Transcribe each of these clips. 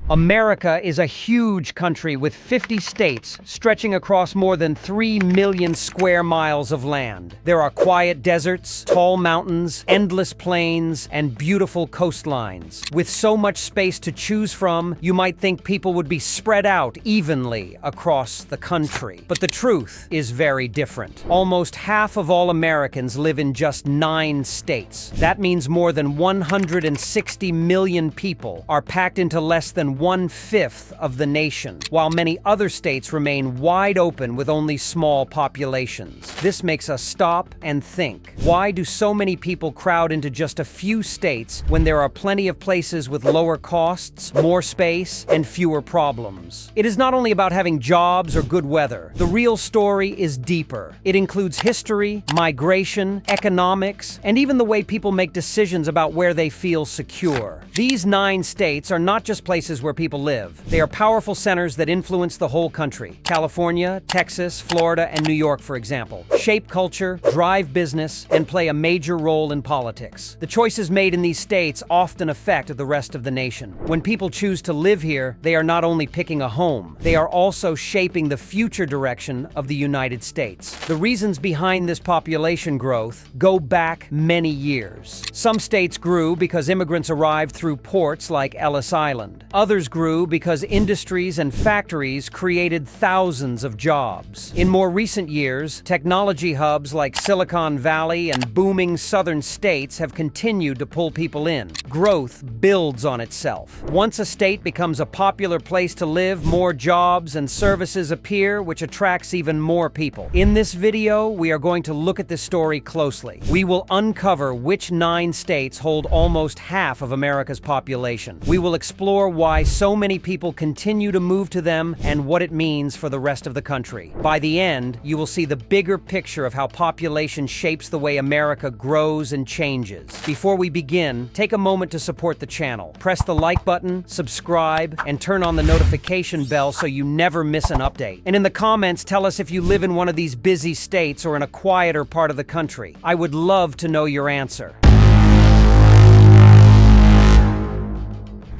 America is a huge country with 50 states stretching across more than 3 million square miles of land. There are quiet deserts, tall mountains, endless plains, and beautiful coastlines. With so much space to choose from, you might think people would be spread out evenly across the country. But the truth is very different. Almost half of all Americans live in just 9 states. That means more than 160 million people are packed into less than 1/5 of the nation, while many other states remain wide open with only small populations. This makes us stop and think. Why do so many people crowd into just a few states when there are plenty of places with lower costs, more space, and fewer problems? It is not only about having jobs or good weather. The real story is deeper. It includes history, migration, economics, and even the way people make decisions about where they feel secure. These 9 states are not just places where people live. They are powerful centers that influence the whole country. California, Texas, Florida, and New York, for example, shape culture, drive business, and play a major role in politics. The choices made in these states often affect the rest of the nation. When people choose to live here, they are not only picking a home, they are also shaping the future direction of the United States. The reasons behind this population growth go back many years. Some states grew because immigrants arrived through ports like Ellis Island. Others grew because industries and factories created thousands of jobs. In more recent years, technology hubs like Silicon Valley and booming southern states have continued to pull people in. Growth builds on itself. Once a state becomes a popular place to live, more jobs and services appear, which attracts even more people. In this video, we are going to look at this story closely. We will uncover which 9 states hold almost half of America's population. We will explore why so many people continue to move to them and what it means for the rest of the country. By the end, you will see the bigger picture of how population shapes the way America grows and changes. Before we begin, take a moment to support the channel. Press the like button, subscribe, and turn on the notification bell so you never miss an update. And in the comments, tell us if you live in one of these busy states or in a quieter part of the country. I would love to know your answer.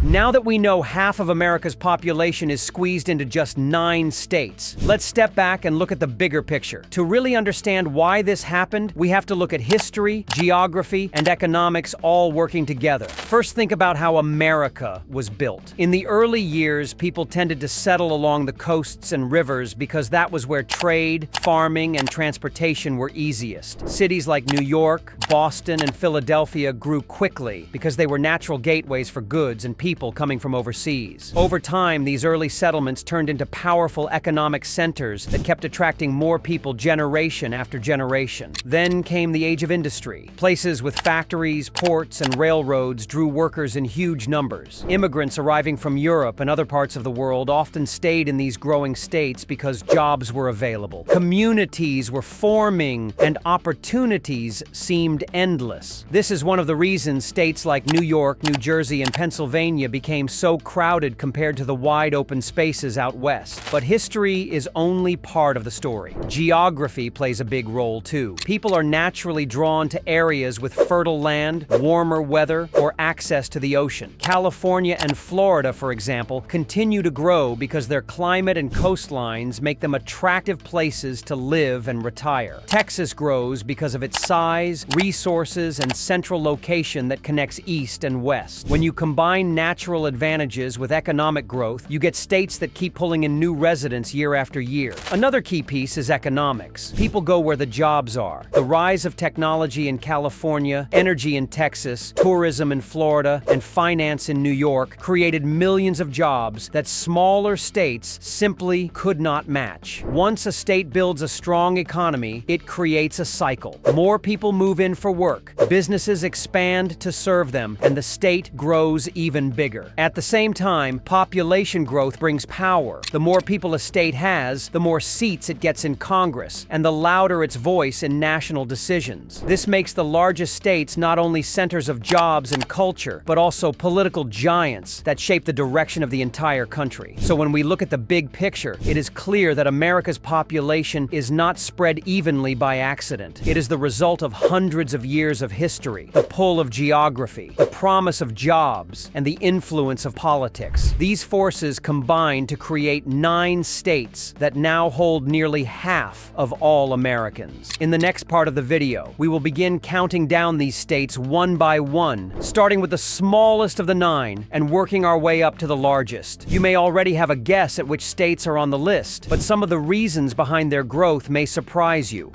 Now that we know half of America's population is squeezed into just 9 states, let's step back and look at the bigger picture. To really understand why this happened, we have to look at history, geography, and economics all working together. First, think about how America was built. In the early years, people tended to settle along the coasts and rivers because that was where trade, farming, and transportation were easiest. Cities like New York, Boston, and Philadelphia grew quickly because they were natural gateways for goods and people coming from overseas. Over time, these early settlements turned into powerful economic centers that kept attracting more people generation after generation. Then came the age of industry. Places with factories, ports, and railroads drew workers in huge numbers. Immigrants arriving from Europe and other parts of the world often stayed in these growing states because jobs were available. Communities were forming, and opportunities seemed endless. This is one of the reasons states like New York, New Jersey, and Pennsylvania became so crowded compared to the wide open spaces out west. But history is only part of the story. Geography plays a big role too. People are naturally drawn to areas with fertile land, warmer weather, or access to the ocean. California and Florida, for example, continue to grow because their climate and coastlines make them attractive places to live and retire. Texas grows because of its size, resources, and central location that connects east and west. When you combine natural advantages with economic growth, you get states that keep pulling in new residents year after year. Another key piece is economics. People go where the jobs are. The rise of technology in California, energy in Texas, tourism in Florida, and finance in New York created millions of jobs that smaller states simply could not match. Once a state builds a strong economy, it creates a cycle. More people move in for work, businesses expand to serve them, and the state grows even bigger. At the same time, population growth brings power. The more people a state has, the more seats it gets in Congress, and the louder its voice in national decisions. This makes the largest states not only centers of jobs and culture, but also political giants that shape the direction of the entire country. So when we look at the big picture, it is clear that America's population is not spread evenly by accident. It is the result of hundreds of years of history, the pull of geography, the promise of jobs, and the influence of politics. These forces combine to create 9 states that now hold nearly half of all Americans. In the next part of the video, we will begin counting down these states one by one, starting with the smallest of the 9 and working our way up to the largest. You may already have a guess at which states are on the list, but some of the reasons behind their growth may surprise you.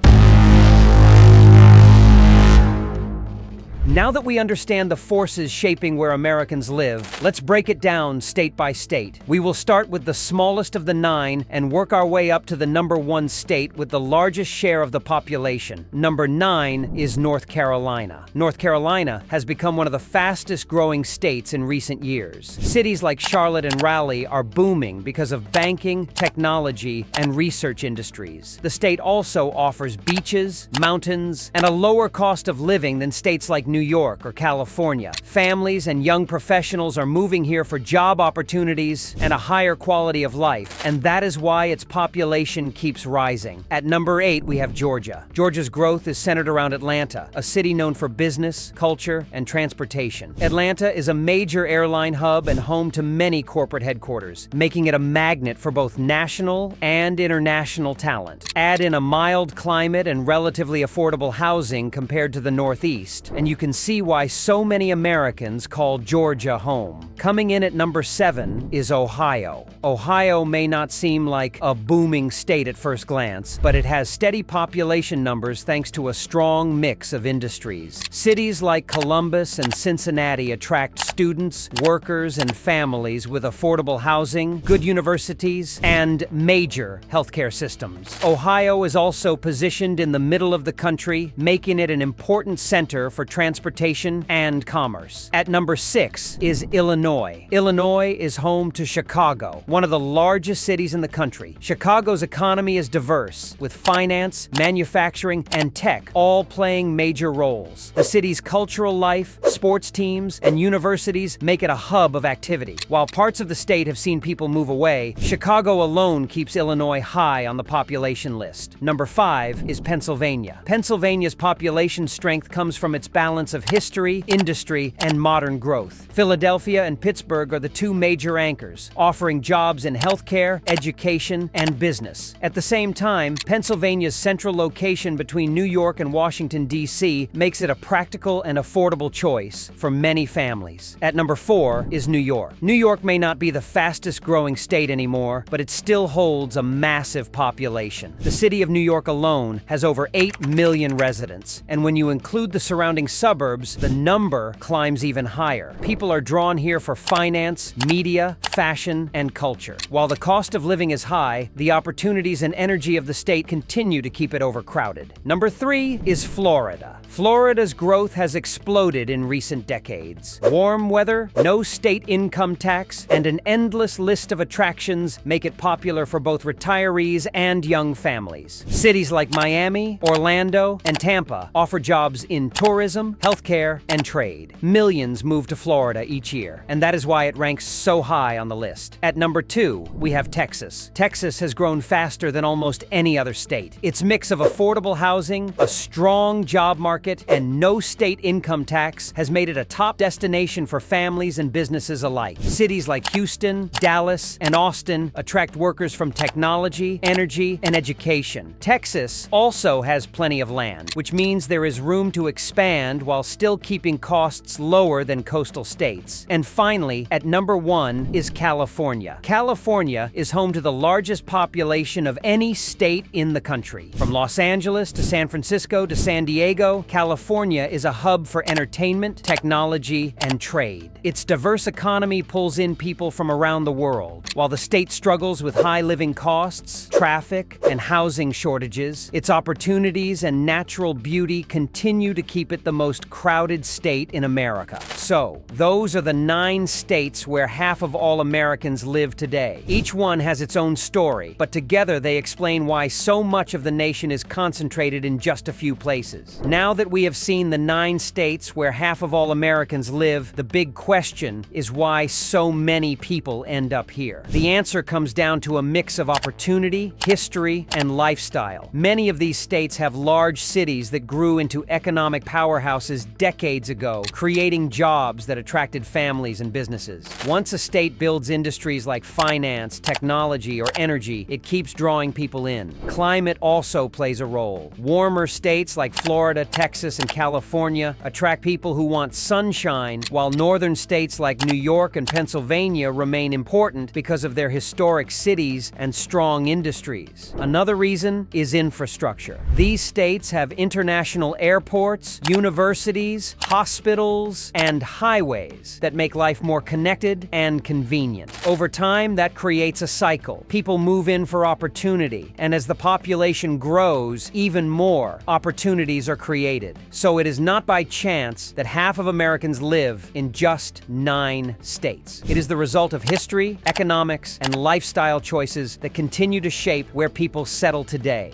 Now that we understand the forces shaping where Americans live, let's break it down state by state. We will start with the smallest of the 9 and work our way up to the number 1 state with the largest share of the population. Number 9 is North Carolina. North Carolina has become one of the fastest growing states in recent years. Cities like Charlotte and Raleigh are booming because of banking, technology, and research industries. The state also offers beaches, mountains, and a lower cost of living than states like New York or California. Families and young professionals are moving here for job opportunities and a higher quality of life, and that is why its population keeps rising. At number 8, we have Georgia. Georgia's growth is centered around Atlanta, a city known for business, culture, and transportation. Atlanta is a major airline hub and home to many corporate headquarters, making it a magnet for both national and international talent. Add in a mild climate and relatively affordable housing compared to the Northeast, and you can see why so many Americans call Georgia home. Coming in at number 7 is Ohio. Ohio may not seem like a booming state at first glance, but it has steady population numbers thanks to a strong mix of industries. Cities like Columbus and Cincinnati attract students, workers, and families with affordable housing, good universities, and major healthcare systems. Ohio is also positioned in the middle of the country, making it an important center for transportation and commerce. At number 6 is Illinois. Illinois is home to Chicago, one of the largest cities in the country. Chicago's economy is diverse, with finance, manufacturing, and tech all playing major roles. The city's cultural life, sports teams, and universities make it a hub of activity. While parts of the state have seen people move away, Chicago alone keeps Illinois high on the population list. Number 5 is Pennsylvania. Pennsylvania's population strength comes from its balance of history, industry, and modern growth. Philadelphia and Pittsburgh are the 2 major anchors, offering jobs in healthcare, education, and business. At the same time, Pennsylvania's central location between New York and Washington, D.C. makes it a practical and affordable choice for many families. At number 4 is New York. New York may not be the fastest growing state anymore, but it still holds a massive population. The city of New York alone has over 8 million residents, and when you include the surrounding suburbs, the number climbs even higher. People are drawn here for finance, media, fashion, and culture. While the cost of living is high, the opportunities and energy of the state continue to keep it overcrowded. Number 3 is Florida. Florida's growth has exploded in recent decades. Warm weather, no state income tax, and an endless list of attractions make it popular for both retirees and young families. Cities like Miami, Orlando, and Tampa offer jobs in tourism, healthcare, and trade. Millions move to Florida each year, and that is why it ranks so high on the list. At number 2, we have Texas. Texas has grown faster than almost any other state. Its mix of affordable housing, a strong job market, and no state income tax has made it a top destination for families and businesses alike. Cities like Houston, Dallas, and Austin attract workers from technology, energy, and education. Texas also has plenty of land, which means there is room to expand while still keeping costs lower than coastal states. And finally, at number 1 is California. California is home to the largest population of any state in the country. From Los Angeles to San Francisco to San Diego, California is a hub for entertainment, technology, and trade. Its diverse economy pulls in people from around the world. While the state struggles with high living costs, traffic, and housing shortages, its opportunities and natural beauty continue to keep it the most crowded state in America. So, those are the 9 states where half of all all Americans live today. Each one has its own story, but together they explain why so much of the nation is concentrated in just a few places. Now that we have seen the 9 states where half of all Americans live, the big question is why so many people end up here. The answer comes down to a mix of opportunity, history, and lifestyle. Many of these states have large cities that grew into economic powerhouses decades ago, creating jobs that attracted families and businesses. Once a state builds industries like finance, technology, or energy, it keeps drawing people in. Climate also plays a role. Warmer states like Florida, Texas, and California attract people who want sunshine, while northern states like New York and Pennsylvania remain important because of their historic cities and strong industries. Another reason is infrastructure. These states have international airports, universities, hospitals, and highways that make life more connected and convenient. Over time, that creates a cycle. People move in for opportunity, and as the population grows, even more opportunities are created. So it is not by chance that half of Americans live in just 9 states. It is the result of history, economics, and lifestyle choices that continue to shape where people settle today.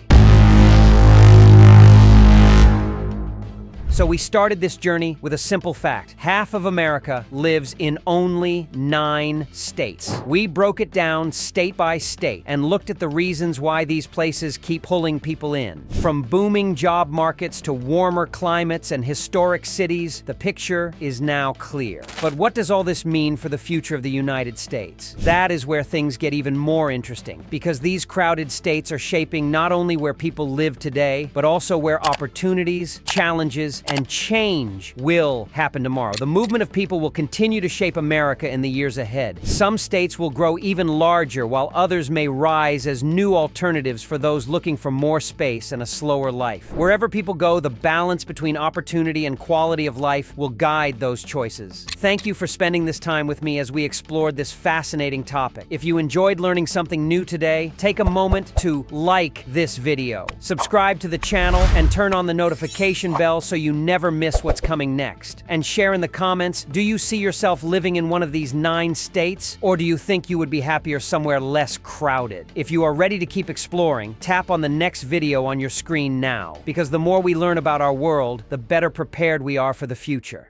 So we started this journey with a simple fact. Half of America lives in only 9 states. We broke it down state by state and looked at the reasons why these places keep pulling people in. From booming job markets to warmer climates and historic cities, the picture is now clear. But what does all this mean for the future of the United States? That is where things get even more interesting, because these crowded states are shaping not only where people live today, but also where opportunities, challenges, and change will happen tomorrow. The movement of people will continue to shape America in the years ahead. Some states will grow even larger, while others may rise as new alternatives for those looking for more space and a slower life. Wherever people go, the balance between opportunity and quality of life will guide those choices. Thank you for spending this time with me as we explored this fascinating topic. If you enjoyed learning something new today, take a moment to like this video, subscribe to the channel, and turn on the notification bell so you never miss what's coming next. And share in the comments, do you see yourself living in one of these 9 states, or do you think you would be happier somewhere less crowded? If you are ready to keep exploring, tap on the next video on your screen now, because the more we learn about our world, the better prepared we are for the future.